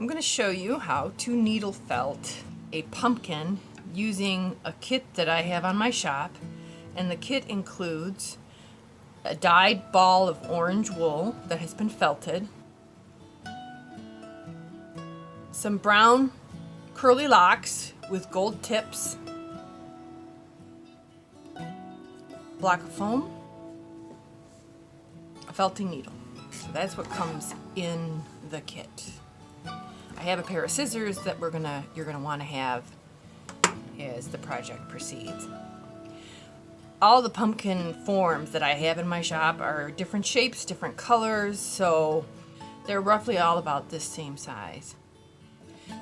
I'm going to show you how to needle felt a pumpkin using a kit that I have on my shop, and the kit includes a dyed ball of orange wool that has been felted, some brown curly locks with gold tips, block of foam, a felting needle. So that's what comes in the kit. I have a pair of scissors that you're gonna want to have as the project proceeds. All the pumpkin forms that I have in my shop are different shapes, different colors, so they're roughly all about this same size.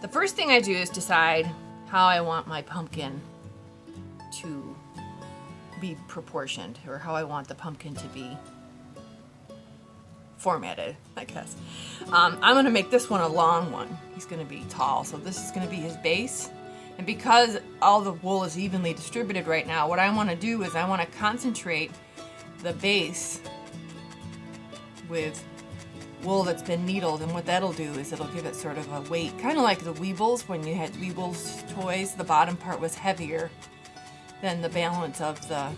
The first thing I do is decide how I want my pumpkin to be proportioned, or how I want the pumpkin to be formatted, I guess. I'm going to make this one a long one. He's going to be tall, so this is going to be his base. And because all the wool is evenly distributed right now, what I want to do is I want to concentrate the base with wool that's been needled, and what that'll do is it'll give it sort of a weight, kind of like the Weebles. When you had Weebles toys, the bottom part was heavier than the balance of the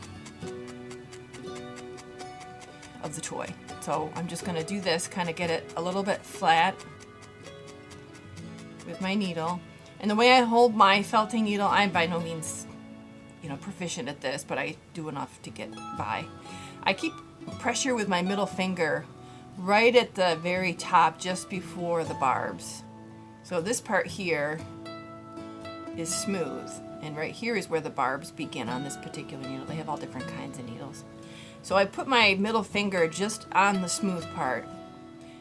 toy. So I'm just going to do this, kind of get it a little bit flat with my needle. And the way I hold my felting needle, I'm by no means, proficient at this, but I do enough to get by. I keep pressure with my middle finger right at the very top, just before the barbs. So this part here is smooth, and right here is where the barbs begin on this particular needle. They have all different kinds of needles. So I put my middle finger just on the smooth part.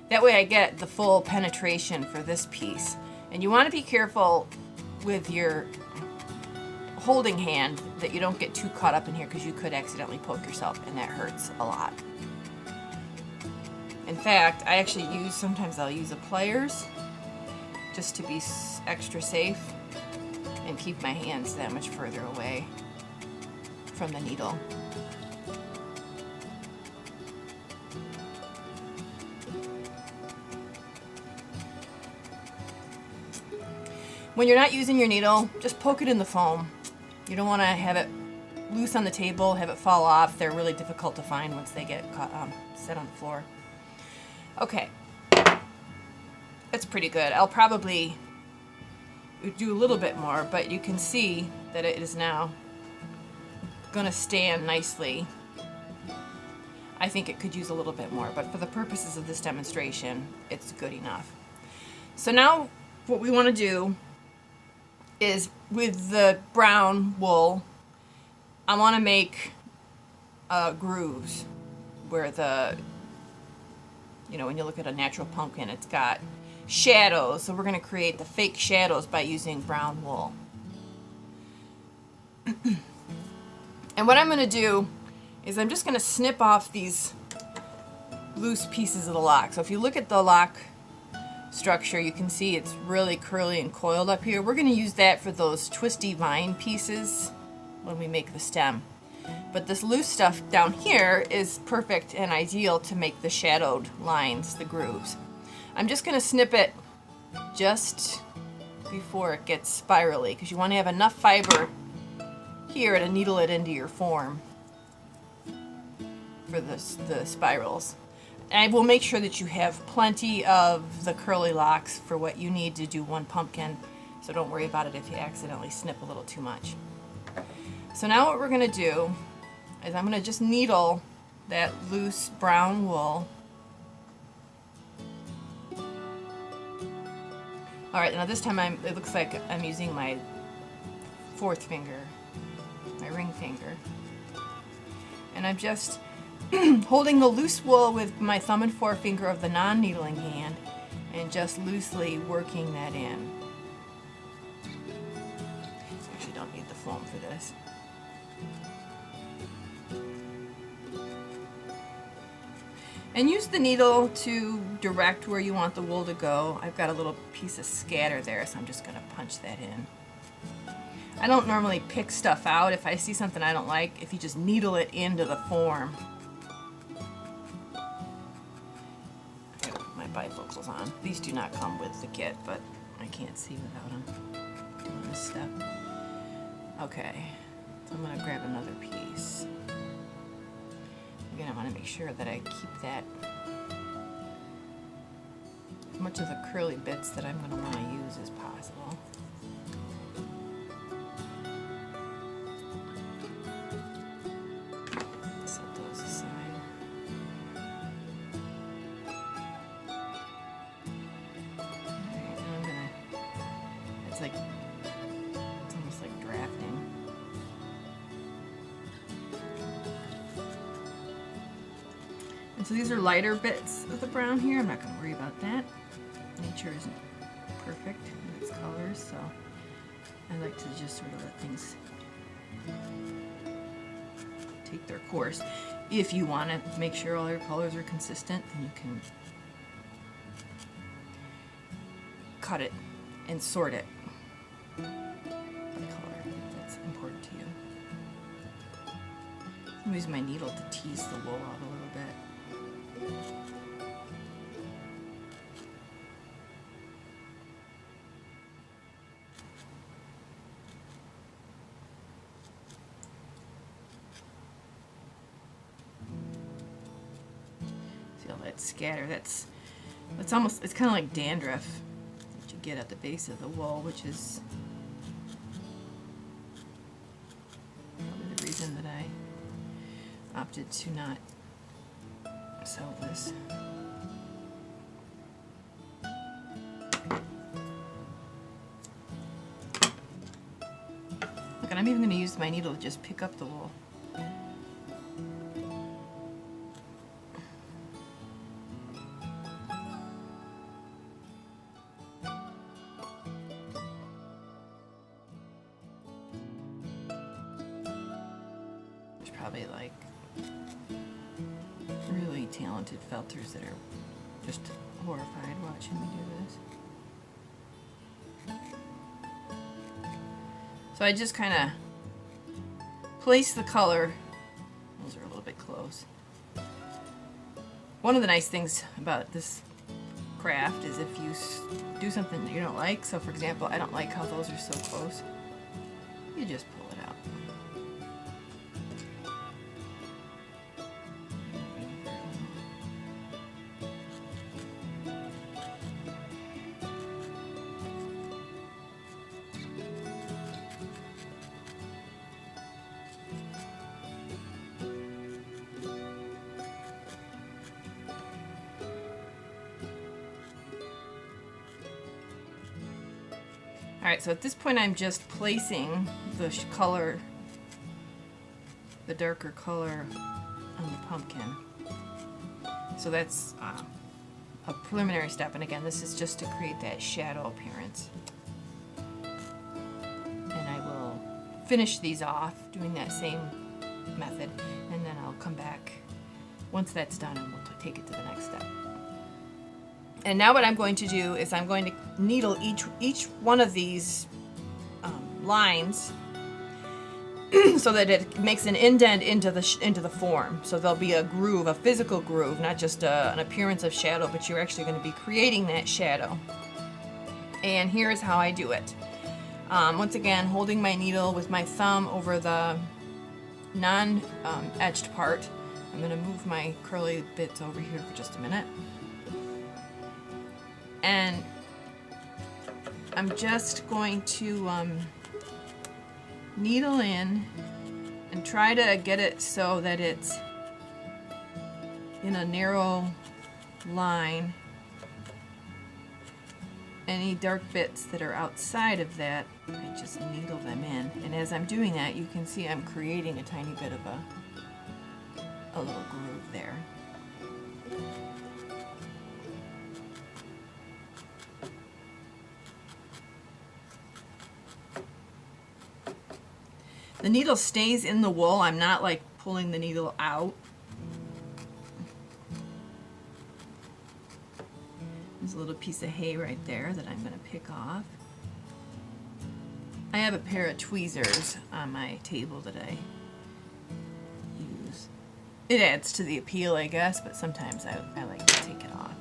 That way I get the full penetration for this piece. And you want to be careful with your holding hand that you don't get too caught up in here, because you could accidentally poke yourself, and that hurts a lot. In fact, I actually sometimes I'll use a pliers just to be extra safe and keep my hands that much further away from the needle. When you're not using your needle, just poke it in the foam. You don't want to have it loose on the table, have it fall off. They're really difficult to find once they get set on the floor. Okay, that's pretty good. I'll probably do a little bit more, but you can see that it is now going to stand nicely. I think it could use a little bit more, but for the purposes of this demonstration, it's good enough. So now what we want to do is, with the brown wool, I want to make grooves where when you look at a natural pumpkin, it's got shadows. So we're going to create the fake shadows by using brown wool. And what I'm going to do is I'm just going to snip off these loose pieces of the lock. So if you look at the lock structure, you can see it's really curly and coiled up here. We're going to use that for those twisty vine pieces when we make the stem. But this loose stuff down here is perfect and ideal to make the shadowed lines, the grooves. I'm just going to snip it just before it gets spirally, because you want to have enough fiber here to needle it into your form for the spirals. And I will make sure that you have plenty of the curly locks for what you need to do one pumpkin, so don't worry about it if you accidentally snip a little too much. So now what we're going to do is I'm going to just needle that loose brown wool. Alright, now this time it looks like I'm using my fourth finger, my ring finger. And I'm just holding the loose wool with my thumb and forefinger of the non-needling hand and just loosely working that in. Actually don't need the foam for this. And use the needle to direct where you want the wool to go. I've got a little piece of scatter there, so I'm just going to punch that in. I don't normally pick stuff out. If I see something I don't like, if you just needle it into the form. My bifocals on. These do not come with the kit, but I can't see without them doing this step. Okay, so I'm going to grab another piece. Again, I want to make sure that I keep that as much of the curly bits that I'm going to want to use as possible. Set those aside. Alright, now I'm going to, it's almost like drafting. And so these are lighter bits of the brown here. I'm not going to worry about that. Nature isn't perfect in its colors, so I like to just sort of let things take their course. If you want to make sure all your colors are consistent, then you can cut it and sort it by color if that's important to you. I'm using my needle to tease the wool out a little bit. See all that scatter? That's almost, it's kind of like dandruff that you get at the base of the wool, which is probably the reason that I opted to not sell this. Look, and I'm even going to use my needle to just pick up the wool. There's probably like really talented felters that are just horrified watching me do this. So I just kind of place the color. Those are a little bit close. One of the nice things about this craft is if you do something that you don't like, so for example, I don't like how those are so close, you just pull it out. Alright, so at this point I'm just placing the color, the darker color on the pumpkin. So that's a preliminary step, and again, this is just to create that shadow appearance. And I will finish these off doing that same method, and then I'll come back once that's done and we'll take it to the next step. And now what I'm going to do is I'm going to needle each one of these lines so that it makes an indent into the form. So there'll be a groove, a physical groove, not just an appearance of shadow, but you're actually going to be creating that shadow. And here's how I do it. Once again, holding my needle with my thumb over the non-etched part. I'm going to move my curly bits over here for just a minute. And I'm just going to needle in and try to get it so that it's in a narrow line. Any dark bits that are outside of that, I just needle them in. And as I'm doing that, you can see I'm creating a tiny bit of a little groove there. The needle stays in the wool. I'm not like pulling the needle out. There's a little piece of hay right there that I'm going to pick off. I have a pair of tweezers on my table that I use. It adds to the appeal, I guess, but sometimes I like to take it off.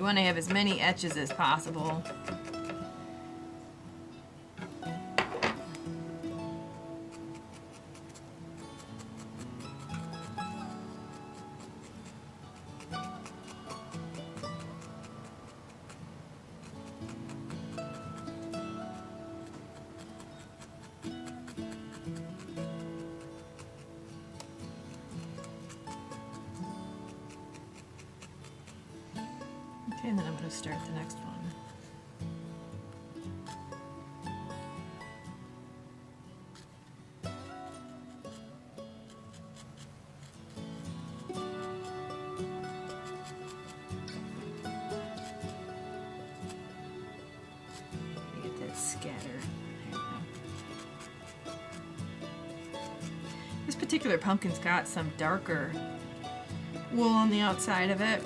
You want to have as many etches as possible. Okay, and then I'm going to start the next one. Get that scatter. There we go. This particular pumpkin's got some darker wool on the outside of it.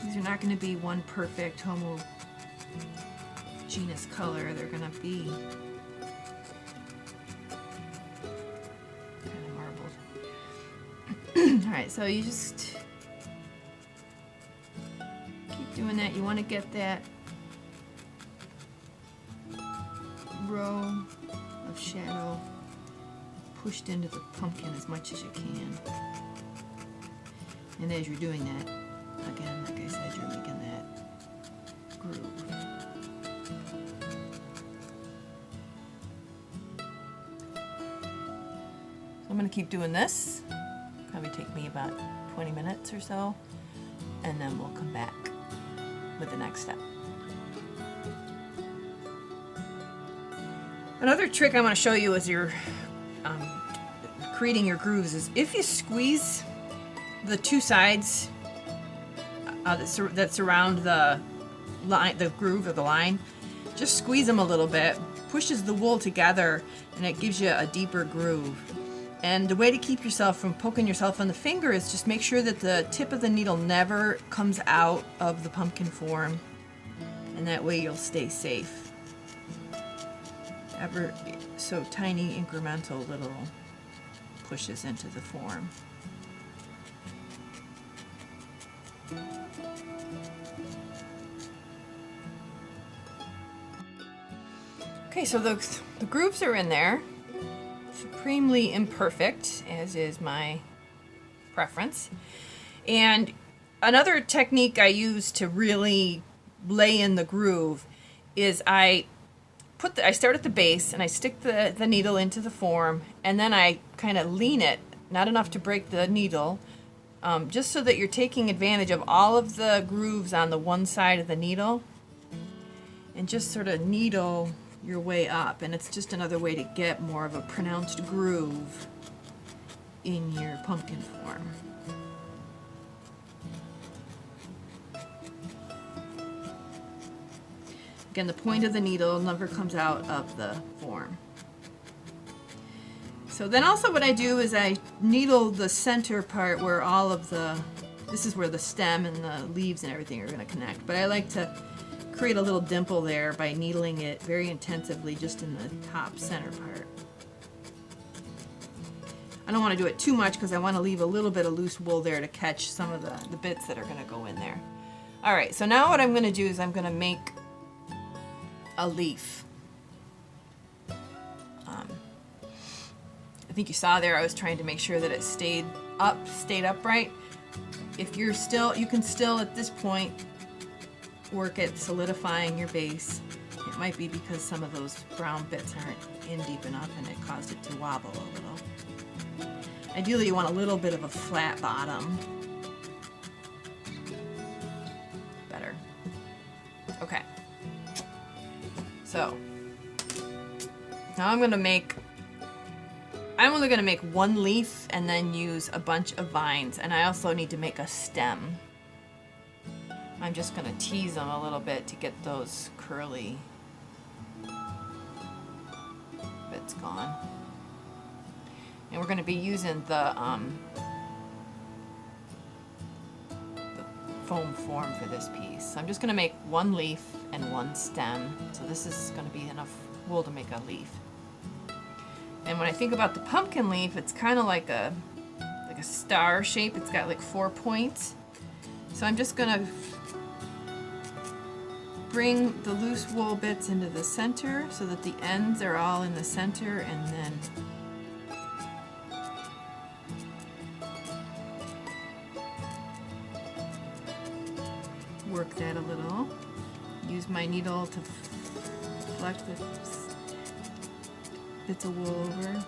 These are not going to be one perfect homogeneous color. They're going to be kind of marbled. Alright, so you just keep doing that. You want to get that row of shadow pushed into the pumpkin as much as you can. And as you're doing that, again, like I said, you're making that groove. So I'm going to keep doing this. Probably take me about 20 minutes or so, and then we'll come back with the next step. Another trick I want to show you as you're creating your grooves is if you squeeze the two sides that surround the line, the groove of the line, just squeeze them a little bit, pushes the wool together, and it gives you a deeper groove. And the way to keep yourself from poking yourself on the finger is just make sure that the tip of the needle never comes out of the pumpkin form, and that way you'll stay safe. Ever so tiny incremental little pushes into the form. Okay, so the grooves are in there. Supremely imperfect, as is my preference. And another technique I use to really lay in the groove is I start at the base and I stick the needle into the form, and then I kind of lean it, not enough to break the needle, just so that you're taking advantage of all of the grooves on the one side of the needle, and just sort of needle your way up. And it's just another way to get more of a pronounced groove in your pumpkin form. Again, the point of the needle never comes out of the form. So then also what I do is I needle the center part where all of this is where the stem and the leaves and everything are going to connect. But I like to create a little dimple there by needling it very intensively just in the top center part. I don't want to do it too much because I want to leave a little bit of loose wool there to catch some of the bits that are going to go in there. Alright, so now what I'm going to do is I'm going to make a leaf. I think you saw there I was trying to make sure that it stayed upright. If you're still, you can still at this point work at solidifying your base. It might be because some of those brown bits aren't in deep enough and it caused it to wobble a little. Ideally you want a little bit of a flat bottom. Better. Okay. So now I'm only going to make one leaf and then use a bunch of vines, and I also need to make a stem. I'm just going to tease them a little bit to get those curly bits gone. And we're going to be using the foam form for this piece. So I'm just going to make one leaf and one stem. So this is going to be enough wool to make a leaf. And when I think about the pumpkin leaf, it's kind of like a star shape. It's got like 4 points. So I'm just gonna bring the loose wool bits into the center so that the ends are all in the center, and then work that a little. Use my needle to flex the bits of wool over.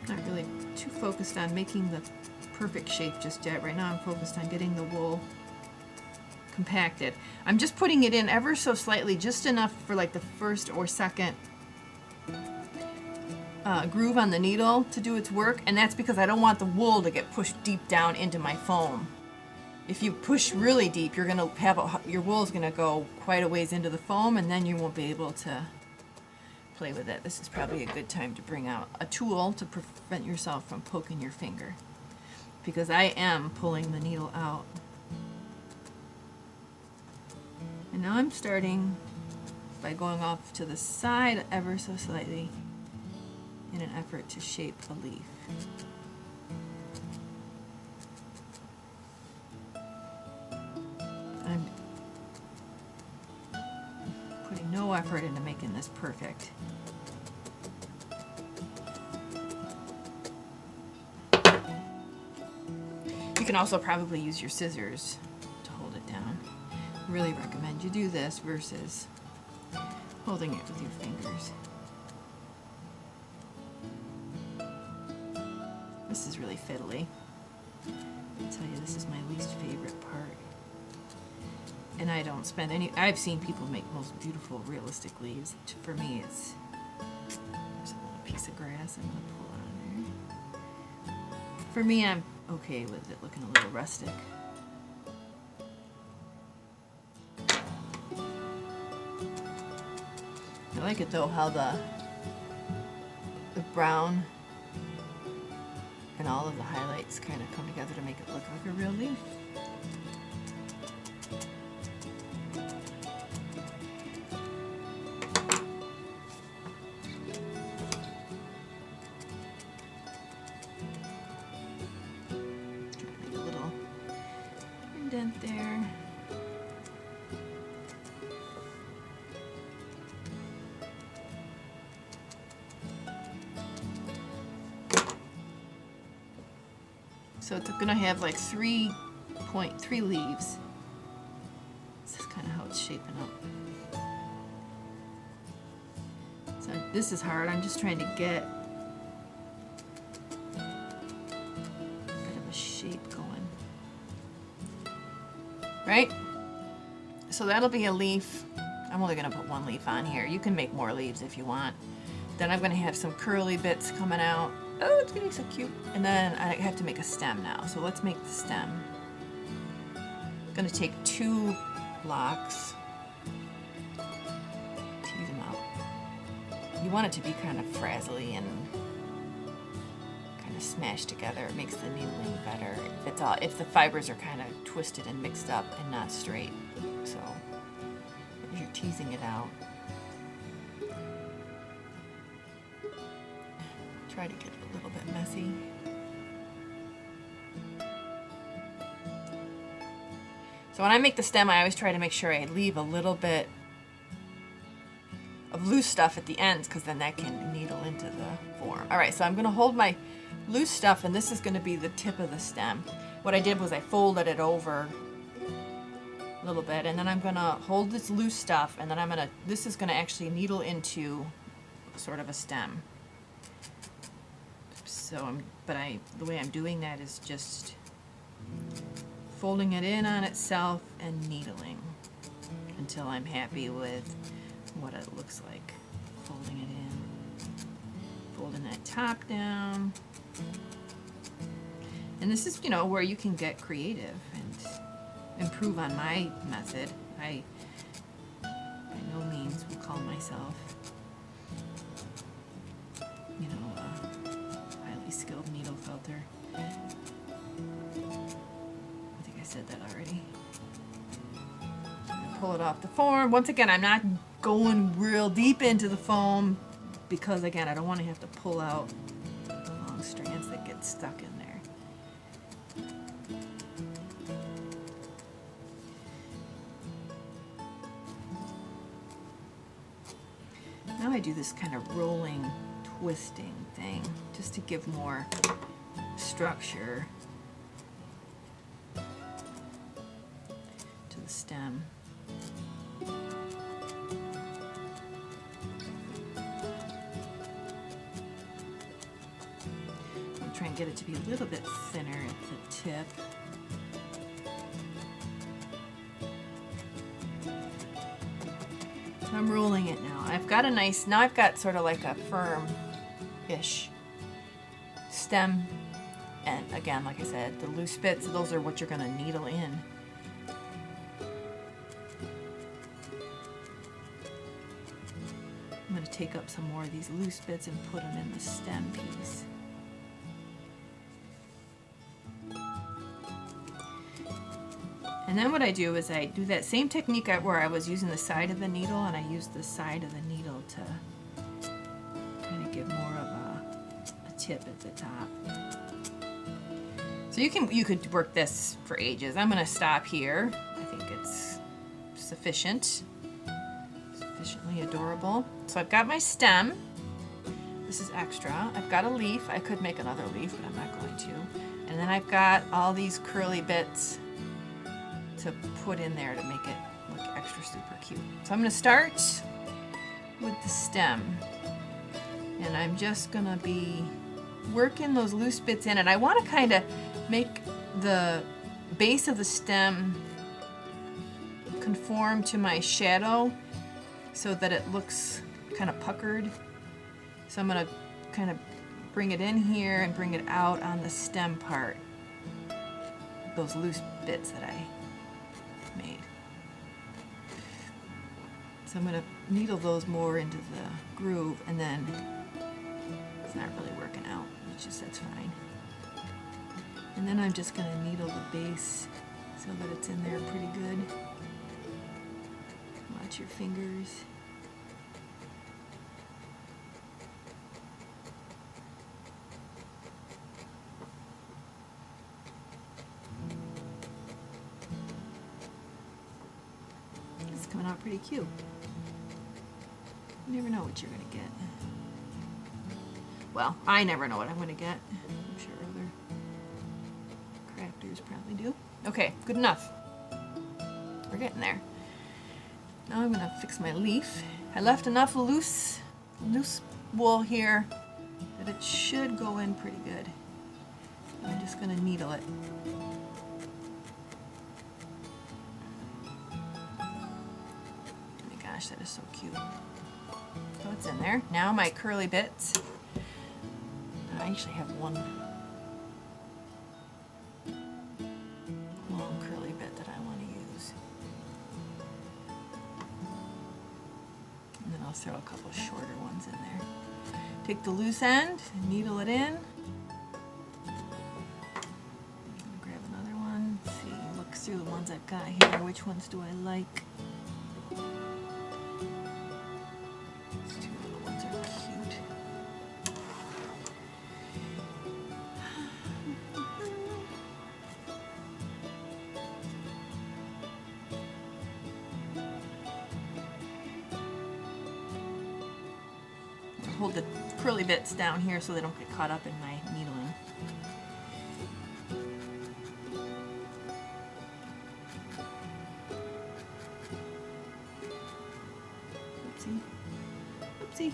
Not really too focused on making the perfect shape just yet. Right now I'm focused on getting the wool compacted. I'm just putting it in ever so slightly, just enough for like the first or second groove on the needle to do its work, and that's because I don't want the wool to get pushed deep down into my foam. If you push really deep, you're gonna have your wool is gonna go quite a ways into the foam, and then you won't be able to play with it. This is probably a good time to bring out a tool to prevent yourself from poking your finger, because I am pulling the needle out. And now I'm starting by going off to the side ever so slightly in an effort to shape a leaf. I'm putting no effort into making this perfect. You can also probably use your scissors to hold it down. Really recommend you do this versus holding it with your fingers. This is really fiddly. I'll tell you, this is my least favorite part. And I don't spend any, I've seen people make most beautiful realistic leaves. For me, it's, there's a little piece of grass I'm gonna pull on there. For me, I'm okay with it looking a little rustic. I like it though how the brown and all of the highlights kind of come together to make it look like a real leaf. Make a little indent there. So it's gonna have like 3 leaves. This is kind of how it's shaping up. So this is hard. I'm just trying to get a bit of a shape going. Right? So that'll be a leaf. I'm only gonna put 1 leaf on here. You can make more leaves if you want. Then I'm gonna have some curly bits coming out. Oh, it's getting so cute. And then I have to make a stem now. So let's make the stem. I'm gonna take 2 blocks, tease them out. You want it to be kind of frazzly and kind of smashed together. It makes the needling better. If the fibers are kind of twisted and mixed up and not straight. So if you're teasing it out, try to get it a little bit messy. So when I make the stem, I always try to make sure I leave a little bit of loose stuff at the ends, because then that can needle into the form. All right, so I'm gonna hold my loose stuff, and this is gonna be the tip of the stem. What I did was I folded it over a little bit, and then I'm gonna hold this loose stuff, and then this is gonna actually needle into sort of a stem. So the way I'm doing that is just folding it in on itself and needling until I'm happy with what it looks like. Folding it in, folding that top down. And this is, where you can get creative and improve on my method. I, by no means, will call myself, skilled needle felter. I think I said that already. Pull it off the form. Once again, I'm not going real deep into the foam. because again, I don't want to have to pull out the long strands that get stuck in there. Now I do this kind of rolling, twisting thing just to give more structure to the stem. I'm trying to get it to be a little bit thinner at the tip. I'm rolling it now. I've got a nice, now I've got sort of like a firm-ish stem. And again, like I said, the loose bits, those are what you're going to needle in. I'm going to take up some more of these loose bits and put them in the stem piece. And then what I do is I do that same technique where I was using the side of the needle, and I use the side of the needle to kind of give more of a tip at the top. So you could work this for ages. I'm going to stop here. I think it's sufficiently adorable. So I've got my stem. This is extra. I've got a leaf. I could make another leaf, but I'm not going to. And then I've got all these curly bits to put in there to make it look extra super cute. So I'm going to start with the stem, and I'm just going to be working those loose bits in, and I want to kind of make the base of the stem conform to my shadow so that it looks kind of puckered. So I'm going to kind of bring it in here and bring it out on the stem part, those loose bits that I made. So I'm going to needle those more into the groove, and then it's not really working out, that's fine. And then I'm just going to needle the base so that it's in there pretty good. Watch your fingers. It's coming out pretty cute. You never know what you're going to get. Well, I never know what I'm going to get. I'm sure other crafters probably do. Okay, good enough. We're getting there. Now I'm going to fix my leaf. I left enough loose wool here that it should go in pretty good. I'm just going to needle it. Oh my gosh, that is so cute. So it's in there. Now my curly bits. I actually have one long curly bit that I want to use. And then I'll throw a couple shorter ones in there. Take the loose end, needle it in. Grab another one. See, look through the ones I've got here. Which ones do I like? These two little ones are cute. Hold the curly bits down here so they don't get caught up in my needling. Oopsie. Oopsie.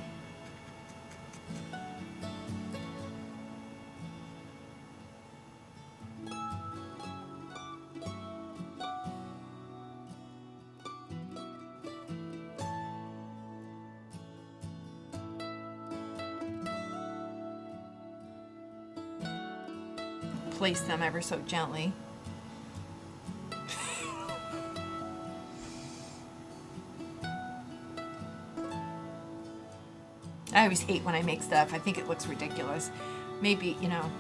Place them ever so gently. I always hate when I make stuff. I think it looks ridiculous. Maybe, you know,